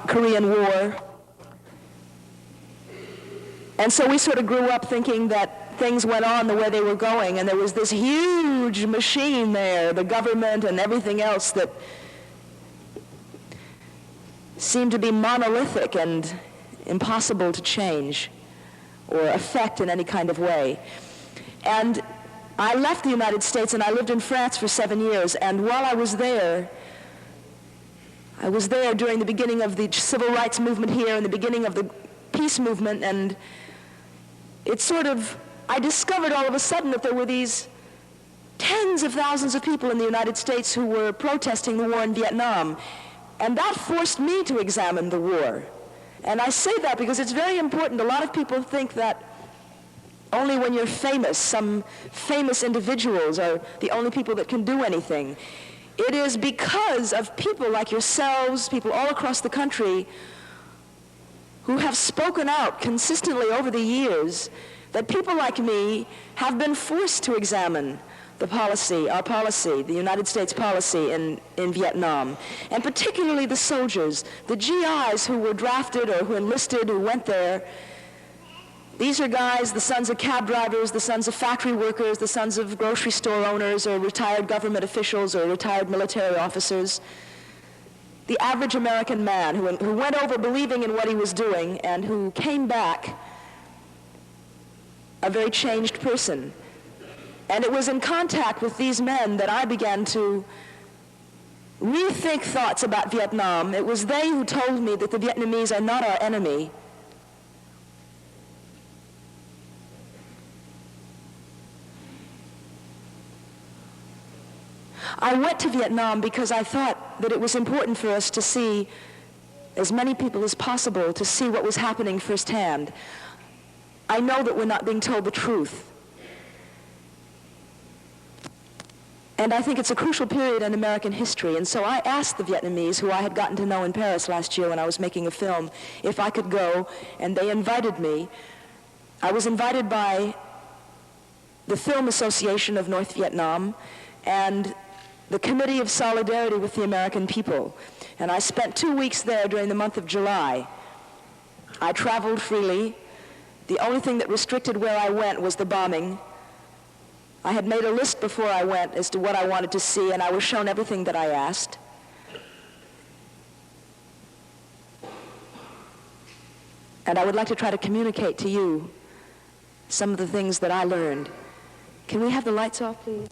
Korean War. And so we sort of grew up thinking that things went on the way they were going, and there was this huge machine there, the government and everything else, that seemed to be monolithic and impossible to change or affect in any kind of way. And I left the United States and I lived in France for 7 years, and while I was there during the beginning of the civil rights movement here and the beginning of the peace movement, and I discovered all of a sudden that there were these tens of thousands of people in the United States who were protesting the war in Vietnam. And that forced me to examine the war. And I say that because it's very important. A lot of people think that only when you're famous, some famous individuals are the only people that can do anything. It is because of people like yourselves, people all across the country, who have spoken out consistently over the years, that people like me have been forced to examine the policy, our policy, the United States policy in Vietnam, and particularly the soldiers, the GIs who were drafted or who enlisted, who went there. These are guys, the sons of cab drivers, the sons of factory workers, the sons of grocery store owners, or retired government officials, or retired military officers. The average American man who went over believing in what he was doing and who came back a very changed person. And it was in contact with these men that I began to rethink thoughts about Vietnam. It was they who told me that the Vietnamese are not our enemy. I went to Vietnam because I thought that it was important for us to see as many people as possible, to see what was happening firsthand. I know that we're not being told the truth. And I think it's a crucial period in American history. And so I asked the Vietnamese, who I had gotten to know in Paris last year when I was making a film, if I could go, and they invited me. I was invited by the Film Association of North Vietnam and the Committee of Solidarity with the American People. And I spent 2 weeks there during the month of July. I traveled freely. The only thing that restricted where I went was the bombing. I had made a list before I went as to what I wanted to see, and I was shown everything that I asked. And I would like to try to communicate to you some of the things that I learned. Can we have the lights off, please?